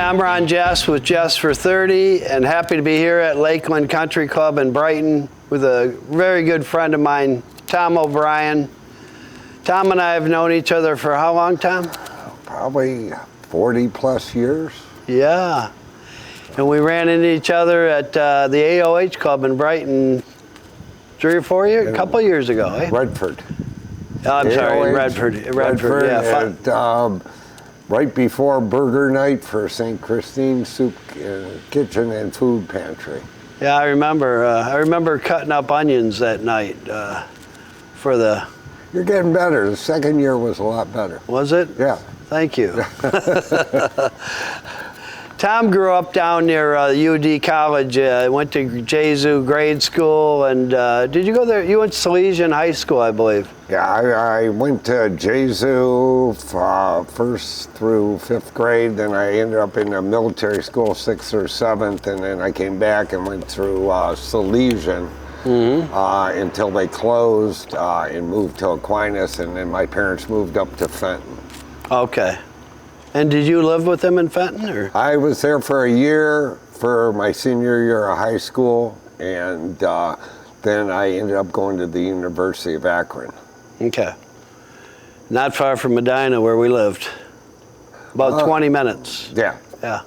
I'm Ron Jess with Jessfor30, and happy to be here at Lakeland Country Club in Brighton with a very good friend of mine, Tom O'Brien. Tom and I have known each other for how long, Tom? Probably 40 plus years. Yeah. And we ran into each other at the AOH Club in Brighton 3 or 4 years, a couple of years ago, eh? Redford. I'm sorry, Redford, yeah. And, right before burger night for St. Christine's Soup Kitchen and Food Pantry. Yeah, I remember cutting up onions that night for the... You're getting better. The second year was a lot better. Was it? Yeah. Thank you. Tom grew up down near UD College. Went to Jesu grade school, and did you go there? You went to Salesian High School, I believe. Yeah, I went to Jesu first through 5th grade, then I ended up in a military school 6th or 7th, and then I came back and went through Salesian until they closed and moved to Aquinas, and then my parents moved up to Fenton. Okay. And did you live with them in Fenton, or? I was there for a year for my senior year of high school, and then I ended up going to the University of Akron. Okay. Not far from Medina, where we lived. About 20 minutes. Yeah. Yeah.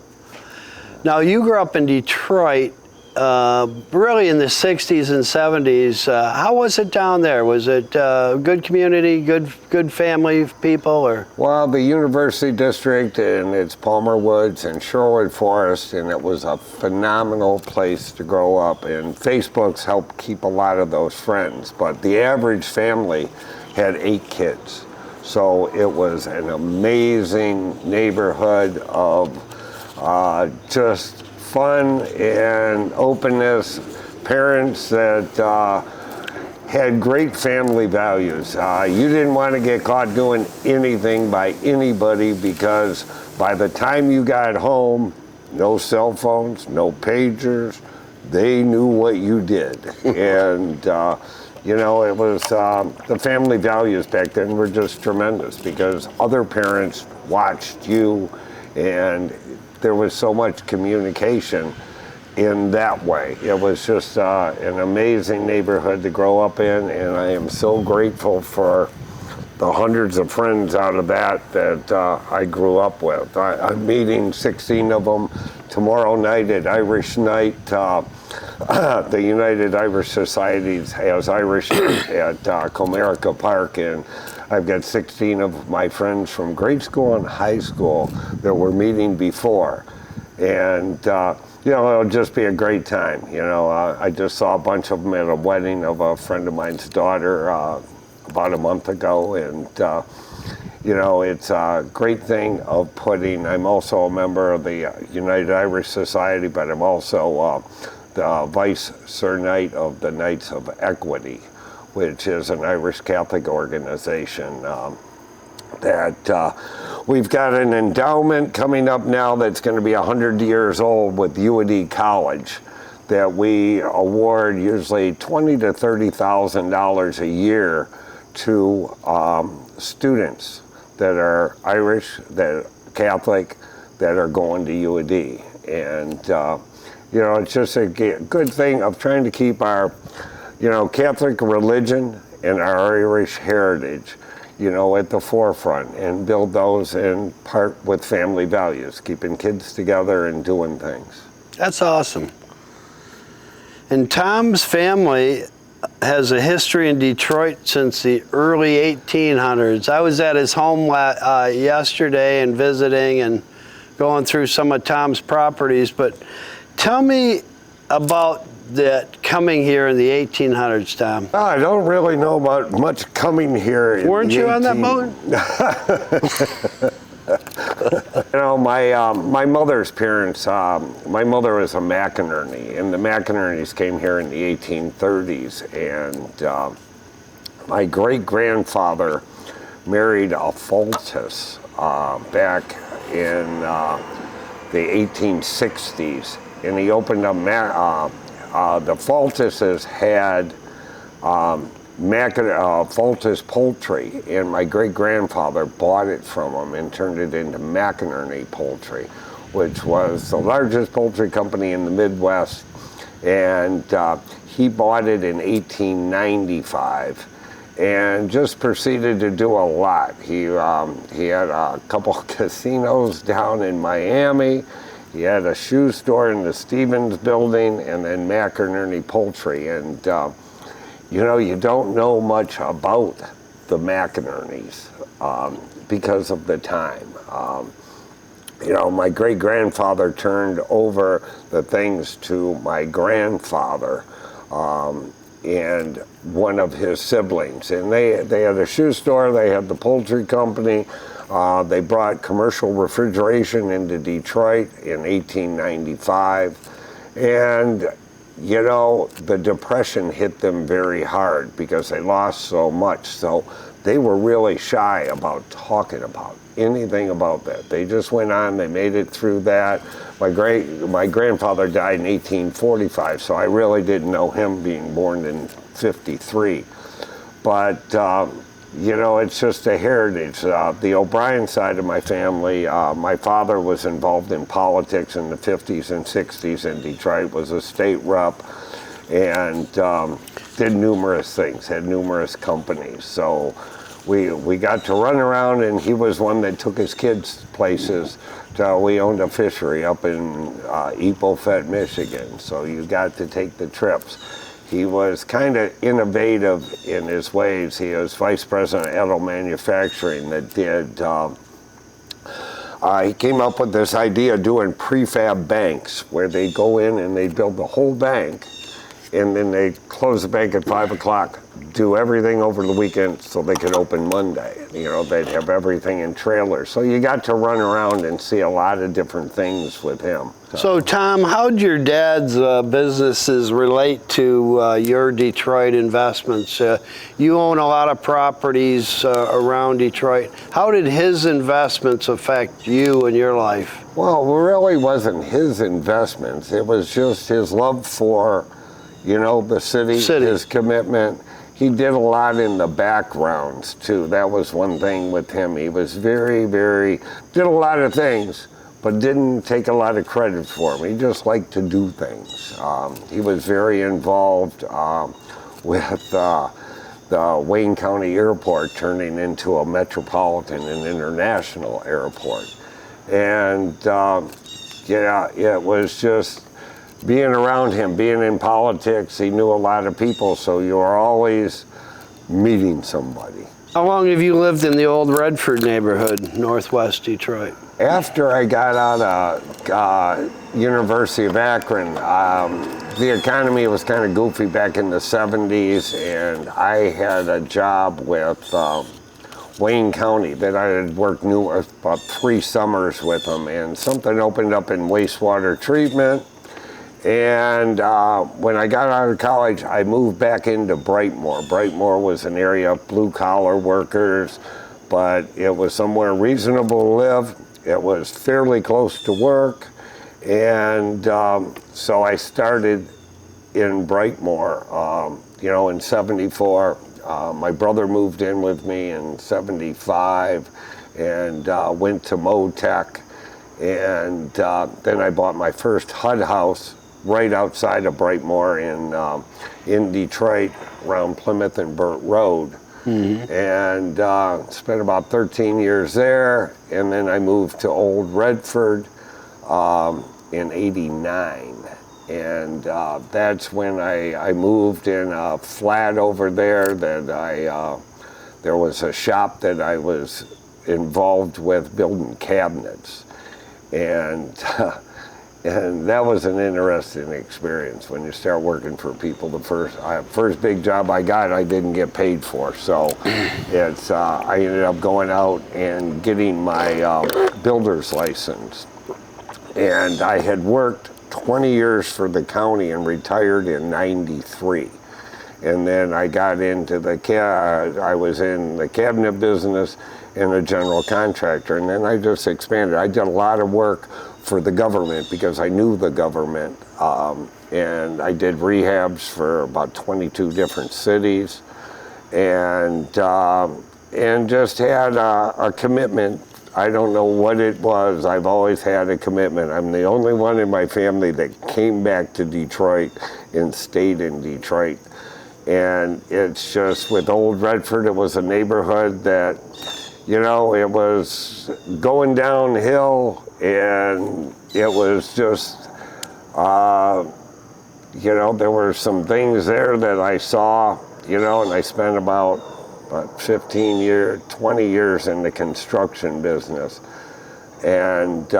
Now, you grew up in Detroit, really in the 60s and 70s. How was it down there? Was it good community, good family people, or? Well, the University District and its Palmer Woods and Sherwood Forest, and it was a phenomenal place to grow up. And Facebook's helped keep a lot of those friends. But the average family had 8 kids. So it was an amazing neighborhood of just fun and openness, parents that had great family values. You didn't want to get caught doing anything by anybody, because by the time you got home, no cell phones, no pagers, they knew what you did. And you know, it was the family values back then were just tremendous, because other parents watched you, and there was so much communication in that way. It was just an amazing neighborhood to grow up in, and I am so grateful for the hundreds of friends out of that I grew up with. I'm meeting 16 of them tomorrow night at Irish Night. The United Irish Society has Irish Night at Comerica Park, and I've got 16 of my friends from grade school and high school that were meeting before. And, you know, it'll just be a great time. You know, I just saw a bunch of them at a wedding of a friend of mine's daughter about a month ago. And, you know, it's a great thing of I'm also a member of the United Irish Society, but I'm also the Vice Sir Knight of the Knights of Equity, which is an Irish Catholic organization that we've got an endowment coming up now that's going to be 100 years old with UD College, that we award usually $20,000 to $30,000 a year to students that are Irish, that are Catholic, that are going to UD. And you know, it's just a good thing of trying to keep our, you know, Catholic religion and our Irish heritage, you know, at the forefront, and build those in part with family values, keeping kids together and doing things. That's awesome. And Tom's family has a history in Detroit since the early 1800s. I was at his home yesterday and visiting and going through some of Tom's properties, but tell me about that coming here in the 1800s, Tom. I don't really know about much coming here. Weren't you on that boat? You know, my mother's parents, my mother was a McInerney, and the McInernys came here in the 1830s, and my great-grandfather married a Fultus back in the 1860s, and he opened up the Fultuses had Fultus Poultry, and my great-grandfather bought it from him and turned it into McInerney Poultry. which was the largest poultry company in the Midwest. And he bought it in 1895 and just proceeded to do a lot. He had a couple of casinos down in Miami. He had a shoe store in the Stevens building, and then McInerney Poultry. And you know, you don't know much about the McInerneys because of the time. You know, my great-grandfather turned over the things to my grandfather and one of his siblings. And they had a shoe store, they had the poultry company. They brought commercial refrigeration into Detroit in 1895. And, you know, the Depression hit them very hard because they lost so much. So they were really shy about talking about anything about that. They just went on, they made it through that. My grandfather died in 1845, so I really didn't know him, being born in 53. But, you know, it's just a heritage. The O'Brien side of my family, my father was involved in politics in the 50s and 60s in Detroit, was a state rep, and did numerous things, had numerous companies. So we got to run around, and he was one that took his kids places. We owned a fishery up in Epofet, Michigan, so you got to take the trips. He was kind of innovative in his ways. He was vice president of Edel Manufacturing that did, he came up with this idea of doing prefab banks where they go in and they build the whole bank, and then they close the bank at 5 o'clock, do everything over the weekend so they could open Monday. You know, they'd have everything in trailers. So you got to run around and see a lot of different things with him. So Tom, how'd your dad's businesses relate to your Detroit investments? You own a lot of properties around Detroit. How did his investments affect you and your life? Well, it really wasn't his investments. It was just his love for, you know, the city, his commitment. He did a lot in the backgrounds too. That was one thing with him. He was did a lot of things, but didn't take a lot of credit for them. He just liked to do things. He was very involved with the Wayne County Airport turning into a metropolitan and international airport. And yeah, it was just being around him, being in politics. He knew a lot of people, so you were always meeting somebody. How long have you lived in the old Redford neighborhood, northwest Detroit? After I got out of University of Akron, the economy was kind of goofy back in the 70s, and I had a job with Wayne County that I had worked about 3 summers with them, and something opened up in wastewater treatment. And when I got out of college, I moved back into Brightmoor. Brightmoor was an area of blue-collar workers, but it was somewhere reasonable to live. It was fairly close to work, and so I started in Brightmoor, you know, in 74. My brother moved in with me in 75 and went to Motec, and then I bought my first HUD house right outside of Brightmoor in Detroit, around Plymouth and Burt Road. Mm-hmm. And spent about 13 years there, and then I moved to Old Redford in 89. And that's when I moved in a flat over there that there was a shop that I was involved with building cabinets. And that was an interesting experience when you start working for people. The first big job I got, I didn't get paid for. So it's I ended up going out and getting my builder's license. And I had worked 20 years for the county and retired in 93. And then I got into I was in the cabinet business and a general contractor. And then I just expanded. I did a lot of work for the government because I knew the government. And I did rehabs for about 22 different cities. And just had a commitment I don't know what it was. I've always had a commitment. I'm the only one in my family that came back to Detroit and stayed in Detroit. And it's just, with Old Redford, it was a neighborhood that, you know, it was going downhill, and it was just, you know, there were some things there that I saw, you know, and I spent about 15 years, 20 years in the construction business. And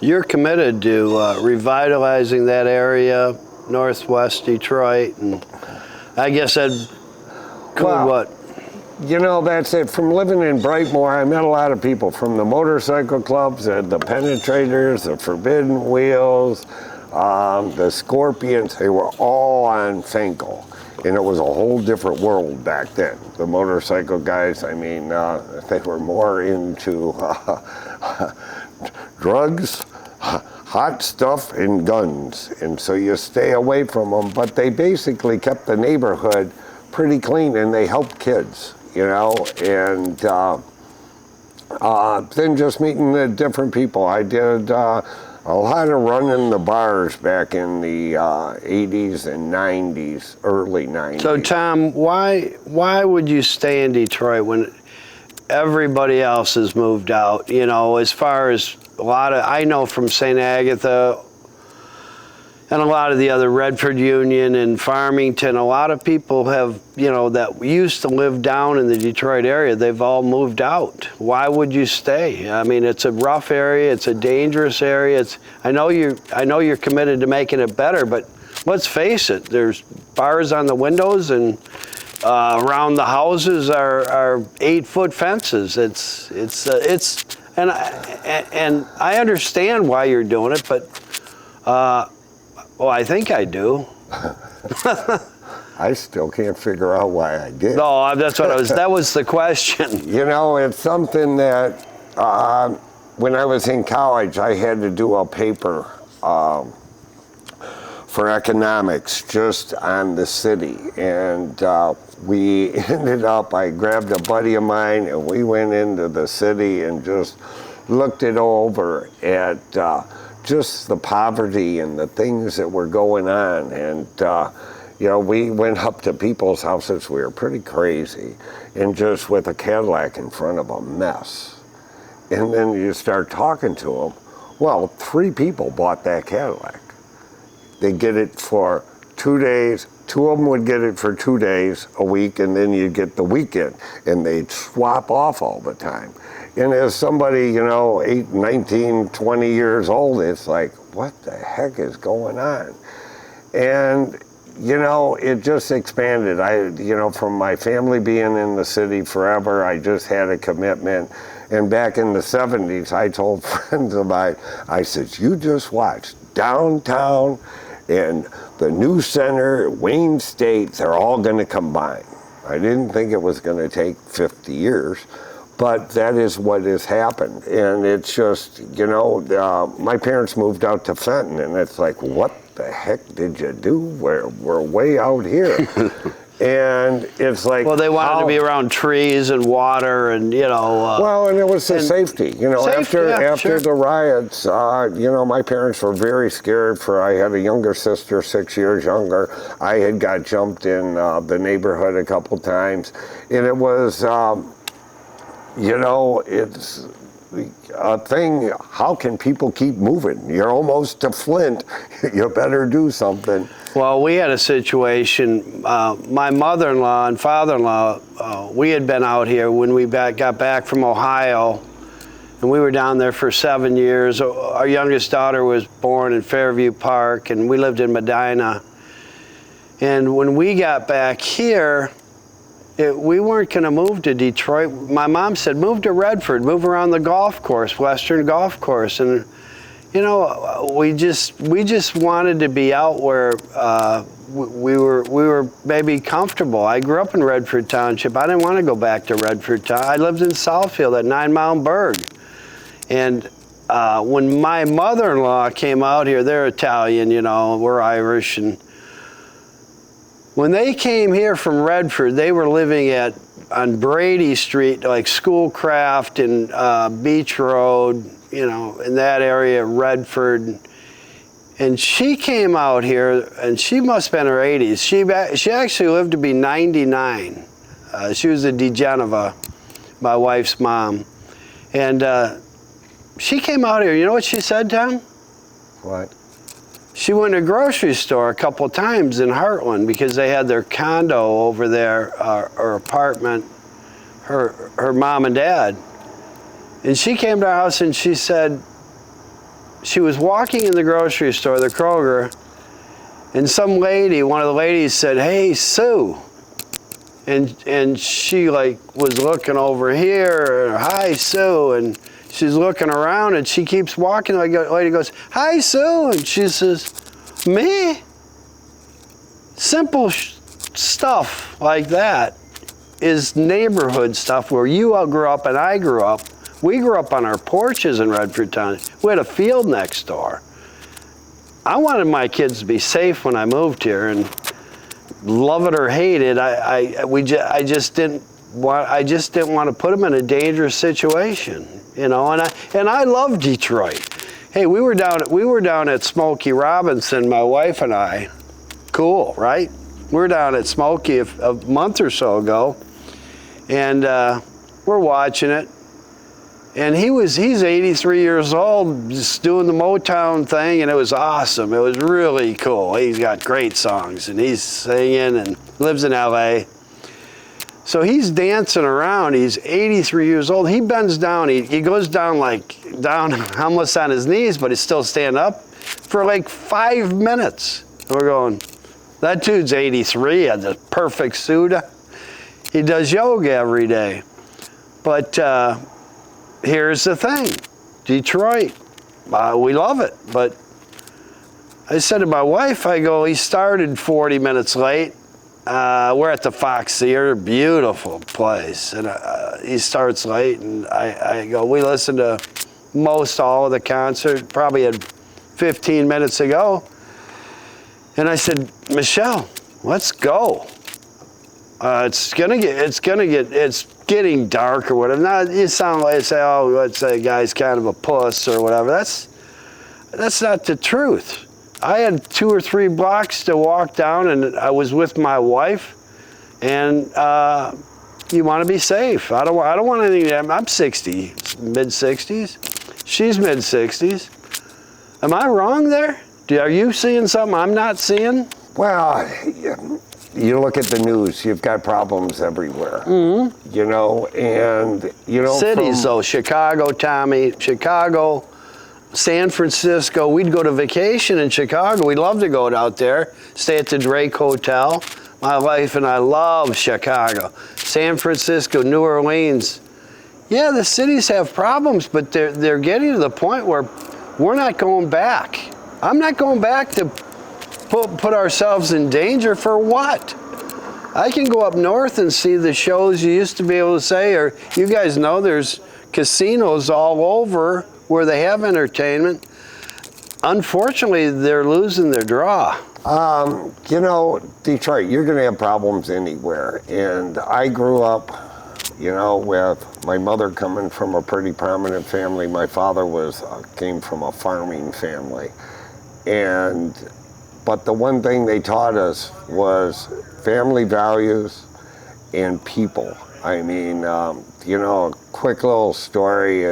you're committed to revitalizing that area, northwest Detroit, and I guess that could what? You know, that's it. From living in Brightmoor, I met a lot of people from the motorcycle clubs, the Penetrators, the Forbidden Wheels, the Scorpions. They were all on Finkel. And it was a whole different world back then. The motorcycle guys, I mean, they were more into drugs, hot stuff, and guns. And so you stay away from them. But they basically kept the neighborhood pretty clean, and they helped kids, you know. And then just meeting the different people. I did a lot of running the bars back in the 80s and 90s, early 90s. So Tom, why would you stay in Detroit when everybody else has moved out? You know, as far as a lot of, I know from St. Agatha and a lot of the other Redford Union and Farmington, a lot of people have, you know, that used to live down in the Detroit area, they've all moved out. Why would you stay? I mean, it's a rough area, it's a dangerous area. I know you're committed to making it better, but let's face it, there's bars on the windows, and around the houses are 8-foot fences. And I understand why you're doing it, but well, I think I do. I still can't figure out why I did. No, that's what that was the question. You know, it's something that when I was in college, I had to do a paper for economics just on the city. And we ended up, I grabbed a buddy of mine, and we went into the city and just looked it over at just the poverty and the things that were going on. And you know, we went up to people's houses. We were pretty crazy, and just with a Cadillac in front of a mess. And then you start talking to them. Well, 3 people bought that Cadillac. They get it for 2 days. 2 of them would get it for 2 days a week, and then you'd get the weekend, and they'd swap off all the time. And as somebody, you know, 19, 20 years old, it's like, what the heck is going on? And, you know, it just expanded. You know, from my family being in the city forever, I just had a commitment. And back in the 70s, I told friends of mine, I said, you just watch downtown and the new center, Wayne State, they're all going to combine. I didn't think it was going to take 50 years. But that is what has happened. And it's just, you know, my parents moved out to Fenton, and it's like, what the heck did you do? We're way out here. And it's like, well, they wanted to be around trees and water, and, you know. Well, and it was the safety. You know, after the riots, you know, my parents were very scared. I had a younger sister, 6 years younger. I had got jumped in the neighborhood a couple times. And it was, you know, it's a thing. How can people keep moving? You're almost to Flint. You better do something. Well, we had a situation. My mother-in-law and father-in-law, we had been out here when we got back from Ohio, and we were down there for 7 years. Our youngest daughter was born in Fairview Park, and we lived in Medina. And when we got back here, we weren't going to move to Detroit. My mom said, move to Redford, move around the golf course, Western Golf Course. And, you know, we just wanted to be out where we were maybe comfortable. I grew up in Redford Township. I didn't want to go back to Redford Town. I lived in Southfield at 9 Mile Berg. And when my mother-in-law came out here, they're Italian, you know, we're Irish, and when they came here from Redford, they were living at on Brady Street, like Schoolcraft and Beach Road, you know, in that area, Redford. And she came out here, and she must have been in her 80s. She actually lived to be 99. She was a DeGeneva, my wife's mom. And she came out here. You know what she said, Tom? What? She went to a grocery store a couple of times in Heartland because they had their condo over there, or apartment, her mom and dad. And she came to our house and she said, she was walking in the grocery store, the Kroger, and some lady, one of the ladies said, "Hey, Sue." And she like was looking over here, "Hi, Sue." And she's looking around and she keeps walking. The lady goes, "Hi, Sue." And she says, "Me?" Simple stuff like that is neighborhood stuff where you all grew up and I grew up. We grew up on our porches in Redford Town. We had a field next door. I wanted my kids to be safe when I moved here, and love it or hate it, I just didn't want to put them in a dangerous situation, you know. And I love Detroit. Hey, we were down at Smokey Robinson, my wife and I. Cool, right? We were down at Smokey a month or so ago, and we're watching it. And he's 83 years old, just doing the Motown thing, and it was awesome. It was really cool. He's got great songs, and he's singing and lives in LA. So he's dancing around. He's 83 years old. He bends down. He goes down almost on his knees, but he's still standing up for like 5 minutes. And we're going, that dude's 83, had the perfect suit. He does yoga every day. But here's the thing, Detroit, we love it, but I said to my wife, I go, he started 40 minutes late. We're at the Fox Theater, beautiful place, and he starts late, and I go, we listened to most all of the concert, probably had 15 minutes ago, and I said, Michelle, let's go. It's getting dark or whatever. Now you sound like say, oh, let's say a guy's kind of a puss or whatever. That's not the truth. I had 2 or 3 blocks to walk down, and I was with my wife. And you want to be safe. I don't want anything to happen. I'm 60, mid 60s. She's mid 60s. Am I wrong there? Are you seeing something I'm not seeing? Well, you look at the news, you've got problems everywhere, you know, and, you know. Cities, though, Chicago, Tommy, Chicago, San Francisco. We'd go to vacation in Chicago. We'd love to go out there, stay at the Drake Hotel. My wife and I love Chicago. San Francisco, New Orleans. Yeah, the cities have problems, but they're getting to the point where we're not going back. I'm not going back to put ourselves in danger for what? I can go up north and see the shows you used to be able to say, or you guys know there's casinos all over where they have entertainment. Unfortunately, they're losing their draw. You know, Detroit, you're going to have problems anywhere. And I grew up, you know, with my mother coming from a pretty prominent family. My father came from a farming family. But the one thing they taught us was family values and people. I mean, you know, a quick little story,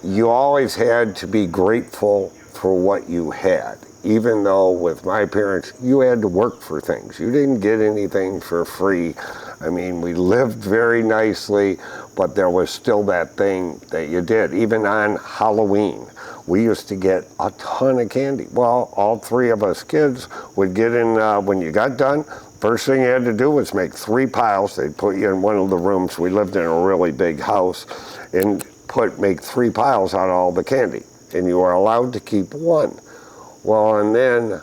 you always had to be grateful for what you had. Even though with my parents, you had to work for things. You didn't get anything for free. I mean, we lived very nicely, but there was still that thing that you did. Even on Halloween, we used to get a ton of candy. Well, all 3 of us kids would get in, when you got done, first thing you had to do was make 3 piles. They'd put you in one of the rooms. We lived in a really big house, and make 3 piles out of all the candy. And you were allowed to keep 1. Well, and then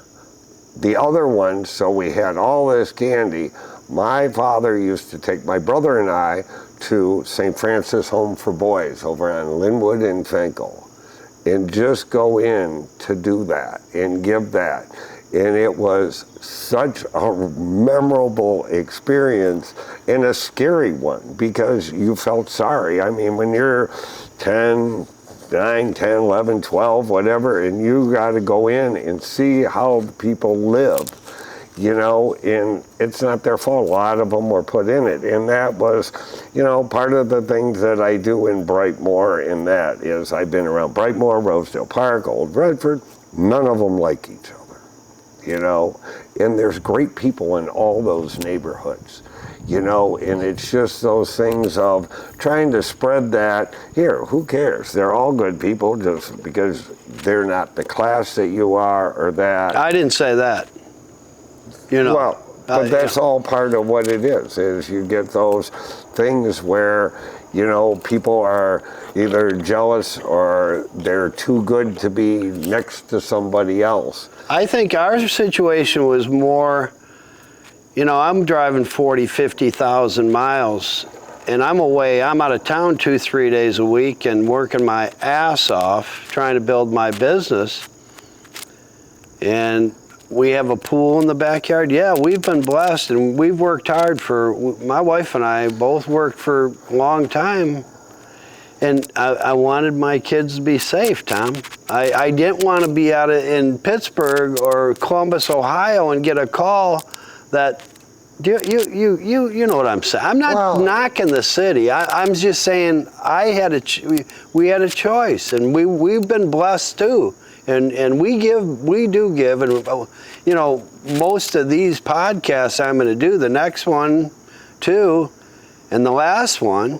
the other one, so we had all this candy. My father used to take my brother and I to St. Francis Home for Boys over on Linwood and Fenkell, and just go in to do that and give that. And it was such a memorable experience and a scary one because you felt sorry. I mean, when you're 10, 9, 10, 11, 12, whatever, and you got to go in and see how people live, you know, and it's not their fault. A lot of them were put in it. And that was, you know, part of the things that I do in Brightmoor, and that is I've been around Brightmoor, Rosedale Park, Old Redford. None of them like each other, you know, and there's great people in all those neighborhoods, you know, and it's just those things of trying to spread that, here, who cares? They're all good people just because they're not the class that you are or that. I didn't say that. You know, well, but that's all part of what it is you get those things where, you know, people are either jealous or they're too good to be next to somebody else. I think our situation was more, you know, I'm driving 40, 50,000 miles and I'm out of town 2-3 days a week and working my ass off trying to build my business. And we have a pool in the backyard. Yeah, we've been blessed and we've worked hard my wife and I both worked for a long time. And I wanted my kids to be safe, Tom. I didn't want to be in Pittsburgh or Columbus, Ohio and get a call that, you know what I'm saying. I'm not knocking the city. I'm just saying we had a choice and we've been blessed too. And we do give, and you know, most of these podcasts I'm going to do, the next one too, and the last one,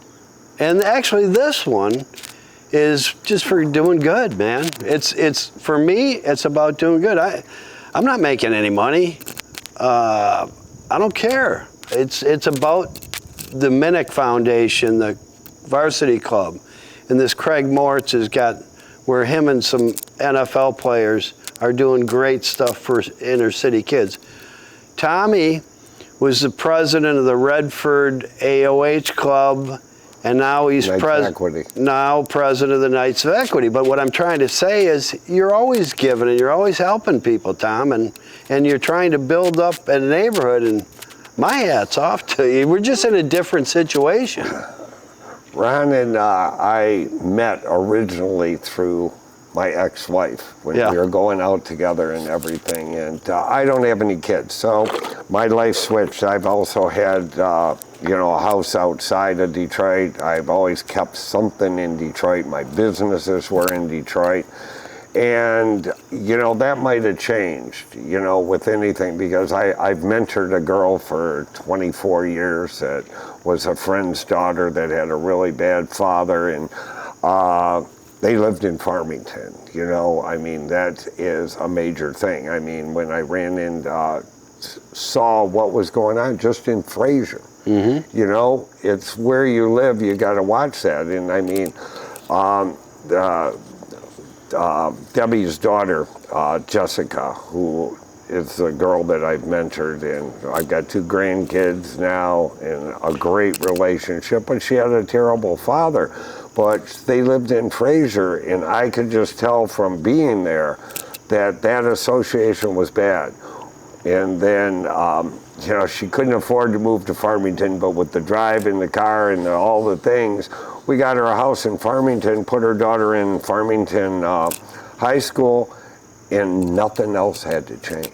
and actually this one is just for doing good, man. It's for me, it's about doing good. I'm not making any money. I don't care. It's about the Minnick Foundation, the varsity club, and this Craig Moritz has got, where him and some NFL players are doing great stuff for inner city kids. Tommy was the president of the Redford AOH club, and now he's president of the Knights of Equity. But what I'm trying to say is you're always giving and you're always helping people, Tom, and you're trying to build up a neighborhood, and my hat's off to you. We're just in a different situation. Ron and I met originally through my ex-wife when we were going out together and everything. And I don't have any kids, so my life switched. I've also had, you know, a house outside of Detroit. I've always kept something in Detroit. My businesses were in Detroit. And, you know, that might have changed, you know, with anything, because I've mentored a girl for 24 years that was a friend's daughter that had a really bad father, and they lived in Farmington, you know. I mean, that is a major thing. I mean, when I ran and saw what was going on just in Fraser, you know, it's where you live, you got to watch that. And I mean, Debbie's daughter, Jessica, who is the girl that I've mentored, and I've got 2 grandkids now and a great relationship, but she had a terrible father. But they lived in Fraser, and I could just tell from being there that association was bad. And then, you know, she couldn't afford to move to Farmington, but with the drive in the car and all the things, we got her a house in Farmington, put her daughter in Farmington High School, and nothing else had to change.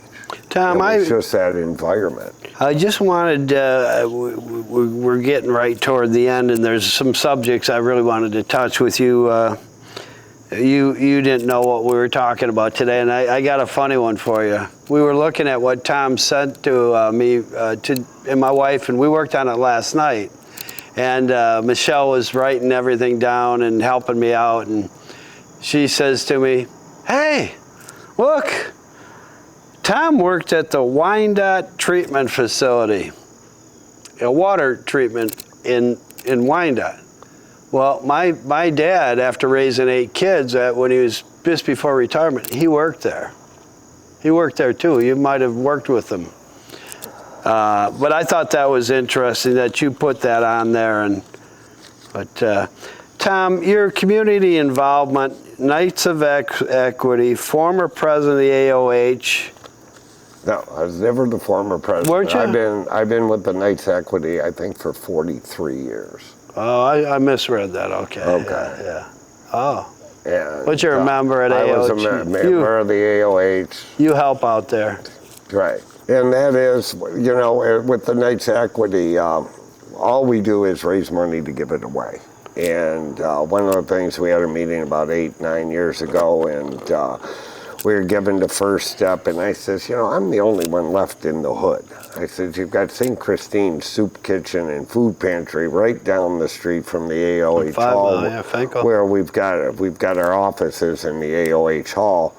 Tom, it was just that environment. I just wanted, we're getting right toward the end, and there's some subjects I really wanted to touch with you. You didn't know what we were talking about today, and I got a funny one for you. We were looking at what Tom sent to me and my wife, and we worked on it last night. And Michelle was writing everything down and helping me out, and she says to me, "Hey, look, Tom worked at the Wyandotte treatment facility, a water treatment in Wyandotte." Well, my dad, after raising 8 kids, when he was just before retirement, he worked there. He worked there too. You might have worked with him. But I thought that was interesting that you put that on there. But Tom, your community involvement, Knights of Equity, former president of the AOH, No, I was never the former president. Weren't you? I've been with the Knights Equity, I think, for 43 years. Oh, I misread that. Okay. Okay. Yeah. Oh. And, But you're a member at I was a AOH. member of the AOH. You help out there. Right. And that is, you know, with the Knights Equity, all we do is raise money to give it away. And one of the things, we had a meeting about 8-9 years ago, and we were given the first step, and I says, you know, I'm the only one left in the hood. I said, you've got St. Christine's Soup Kitchen and Food Pantry right down the street from the AOH Hall, where we've got our offices in the AOH Hall.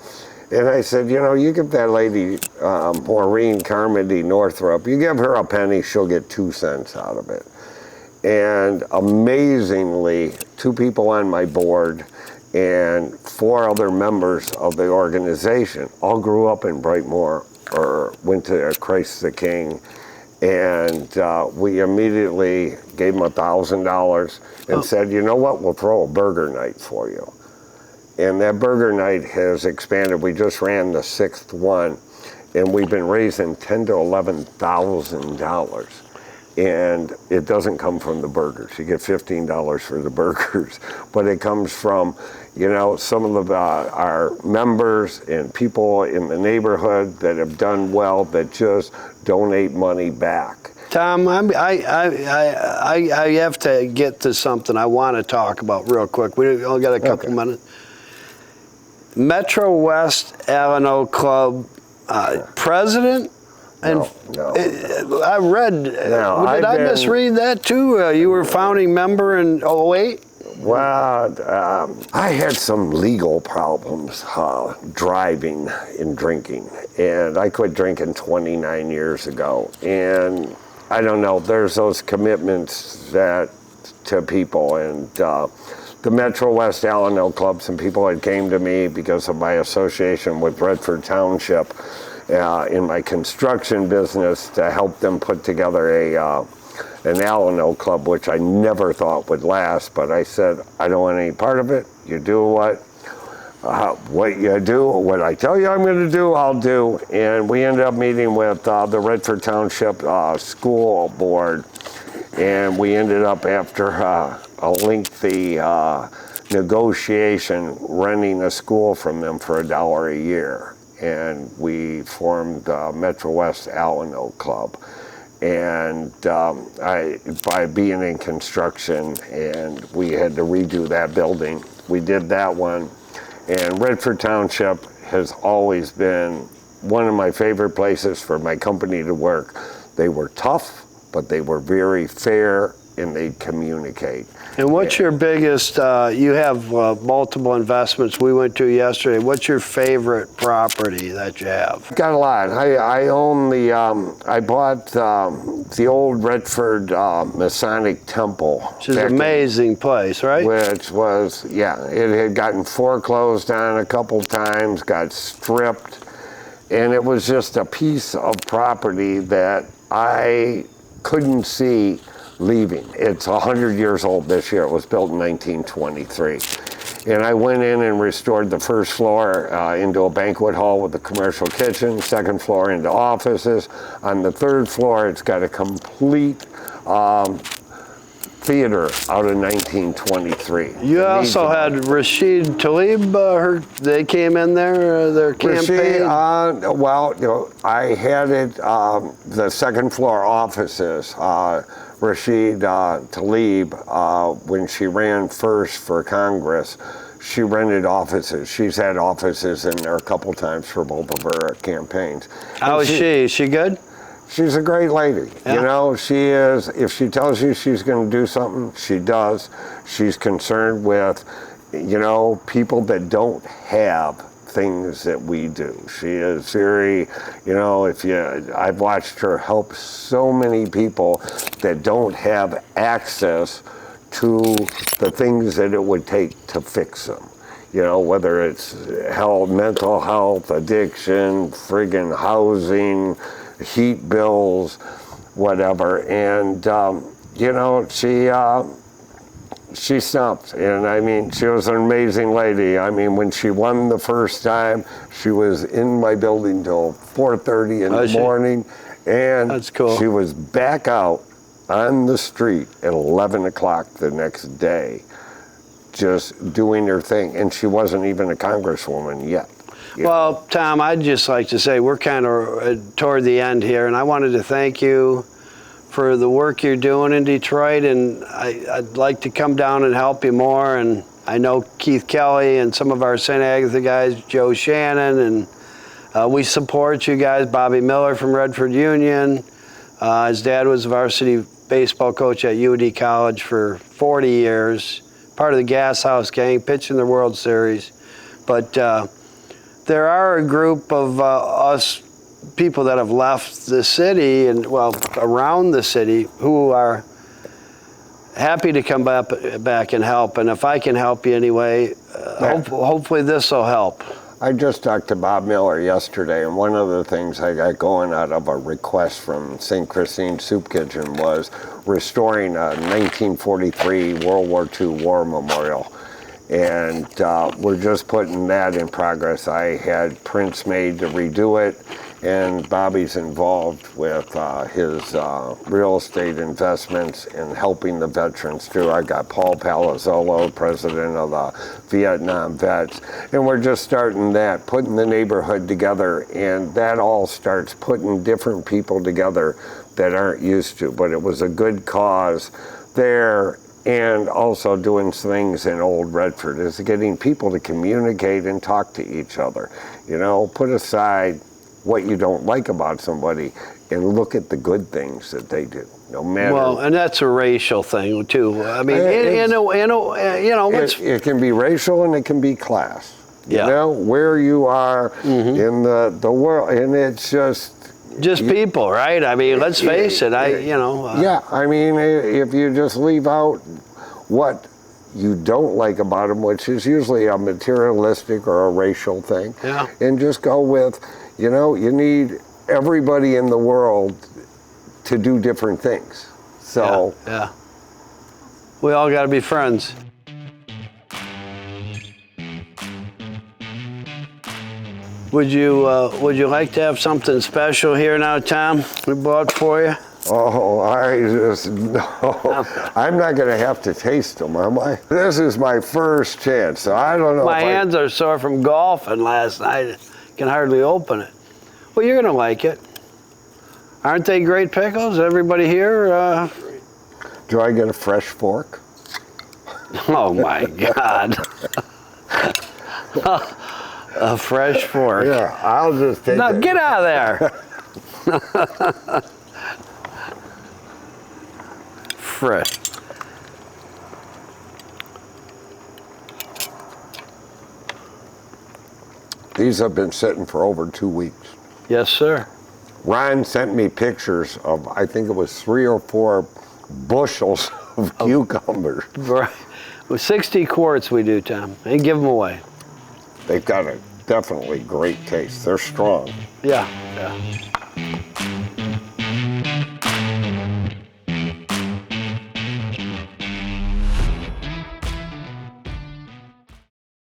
And I said, you know, you give that lady, Maureen Carmody Northrup, you give her a penny, she'll get 2 cents out of it. And amazingly, 2 people on my board and 4 other members of the organization all grew up in Brightmoor or went to Christ the King. And we immediately gave them $1,000 and said, you know what, we'll throw a burger night for you. And that burger night has expanded. We just ran the 6th one, and we've been raising $10,000 to $11,000. And it doesn't come from the burgers. You get $15 for the burgers, but it comes from, you know, some of our members and people in the neighborhood that have done well that just donate money back. Tom, I have to get to something I want to talk about real quick. We only got a couple minutes. Metro West Alano Club president? And no. I read, did I misread that too? You were founding member in 2008? Well, I had some legal problems driving and drinking, and I quit drinking 29 years ago. And I don't know, there's those commitments that to people, and the Metro West Alano Club, some people had came to me because of my association with Redford Township in my construction business to help them put together an Alano Club, which I never thought would last, but I said, I don't want any part of it. You do what you do, what I tell you I'm going to do, I'll do. And we ended up meeting with the Redford Township School Board, and we ended up, after a lengthy negotiation, renting a school from them for $1 a year. And we formed Metro West Alano Club. And by being in construction, and we had to redo that building, we did that one. And Redford Township has always been one of my favorite places for my company to work. They were tough, but they were very fair, and they communicate. And what's your biggest, you have multiple investments we went to yesterday. What's your favorite property that you have? Got a lot. I own I bought the old Redford Masonic Temple. Which is an amazing place, right? Which was, yeah, it had gotten foreclosed on a couple times, got stripped, and it was just a piece of property that I couldn't see leaving. It's 100 years old this year. It was built in 1923. And I went in and restored the first floor into a banquet hall with a commercial kitchen, second floor into offices. On the third floor, it's got a complete theater out of 1923. You also had Rashid Tlaib, they came in there, their campaign? Rashid, well, you know, I had it, the second floor offices. Rashid Tlaib, when she ran first for Congress, she rented offices. She's had offices in there a couple times for both of her campaigns. How is she? Is she good? She's a great lady. Yeah. You know, she is, if she tells you she's going to do something, she does. She's concerned with, you know, people that don't have things that we do. She is very, you know, I've watched her help so many people that don't have access to the things that it would take to fix them. You know, whether it's health, mental health, addiction, friggin' housing, heat bills, whatever. And, you know, she stumped, and I mean, she was an amazing lady. I mean, when she won the first time, she was in my building till 4:30 in the morning, and that's cool. She was back out on the street at 11 o'clock the next day, just doing her thing, and she wasn't even a congresswoman yet. Well, Tom, I'd just like to say we're kind of toward the end here, and I wanted to thank you for the work you're doing in Detroit, and I'd like to come down and help you more. And I know Keith Kelly and some of our St. Agatha guys, Joe Shannon, and we support you guys. Bobby Miller from Redford Union. His dad was a varsity baseball coach at UD College for 40 years, part of the Gas House gang, pitched in the World Series. But there are a group of us people that have left the city and, well, around the city who are happy to come back and help. And if I can help you anyway, hopefully this will help. I just talked to Bob Miller yesterday, and one of the things I got going out of a request from St. Christine's Soup Kitchen was restoring a 1943 World War II War Memorial. And we're just putting that in progress. I had prints made to redo it, and Bobby's involved with his real estate investments and helping the veterans too. I got Paul Palazzolo, president of the Vietnam Vets, and we're just starting that, putting the neighborhood together, and that all starts putting different people together that aren't used to. But it was a good cause there. And also doing things in Old Redford is getting people to communicate and talk to each other. You know, put aside what you don't like about somebody and look at the good things that they do, no matter. Well, and that's a racial thing too. I mean, it can be racial and it can be class. Yeah. You know, where you are in the world, and it's just people, right? I mean, let's face it. Yeah, I mean, if you just leave out what you don't like about them, which is usually a materialistic or a racial thing, and just go with, you know, you need everybody in the world to do different things. So yeah. We all got to be friends. Would you like to have something special here now, Tom? We bought for you. Oh, no. I'm not going to have to taste them, am I? This is my first chance, so I don't know. My hands are sore from golfing last night. I can hardly open it. Well, you're going to like it. Aren't they great pickles? Everybody here? Do I get a fresh fork? Oh, my God. A fresh fork. Yeah, I'll just take it. No, get out of there. Fresh. These have been sitting for over 2 weeks. Yes, sir. Ron sent me pictures of, I think it was 3 or 4 bushels of cucumbers. Right. With 60 quarts we do, Tom, and give them away. They've got a definitely great taste. They're strong. Yeah.